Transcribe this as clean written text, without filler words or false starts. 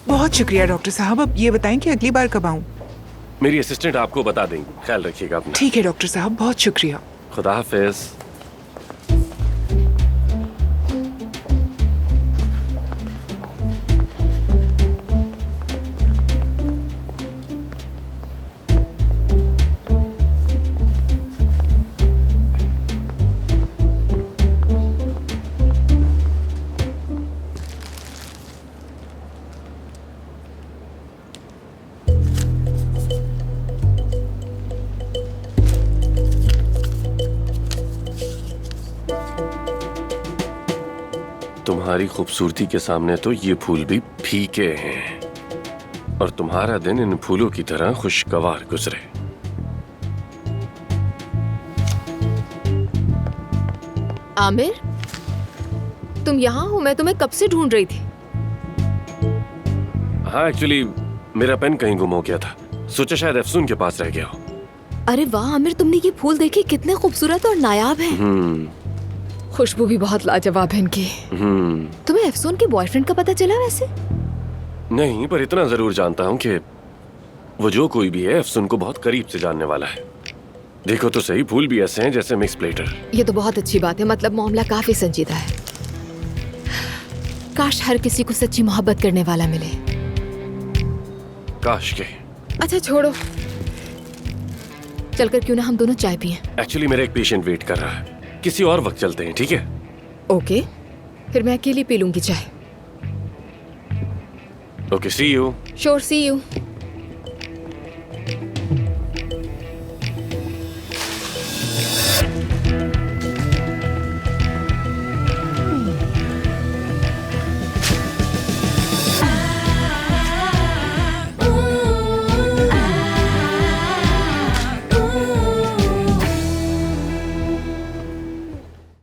बहुत शुक्रिया डॉक्टर साहब। अब ये बताएं कि अगली बार कब आऊं? मेरी असिस्टेंट आपको बता देंगी। ख्याल रखिएगा अपना। ठीक है डॉक्टर साहब, बहुत शुक्रिया। खुदा हाफिज। तुम्हारी खूबसूरती के सामने तो ये फूल भी फीके हैं, और तुम्हारा दिन इन फूलों की तरह खुशगवार गुजरे। आमिर, तुम यहाँ हो? मैं तुम्हें कब से ढूंढ रही थी। हाँ, एक्चुअली मेरा पेन कहीं गुम हो गया था, सोचा शायद अफसून के पास रह गया हो। अरे वाह आमिर, तुमने ये फूल देखे? कितने खूबसूरत और नायाब हैं। खुशबू भी बहुत लाजवाब है इनकी। तुम्हें अफसून के बॉयफ्रेंड का पता चला वैसे? नहीं, पर इतना जरूर जानता हूँ कि वो जो कोई भी है अफसून को बहुत करीब से जानने वाला है। देखो तो सही, फूल भी ऐसे हैं जैसे मिक्स प्लेटर। ये तो बहुत अच्छी बात है, मतलब मामला काफी संजीदा है। काश हर किसी को सच्ची मोहब्बत करने वाला मिले। काश के। अच्छा छोड़ो, चलकर क्यों ना हम दोनों चाय पिएं। एक्चुअली मेरा एक पेशेंट वेट कर रहा है, किसी और वक्त चलते हैं, ठीक है? ओके, फिर मैं अकेली पी लूंगी चाय। Okay, see you. Sure, see you.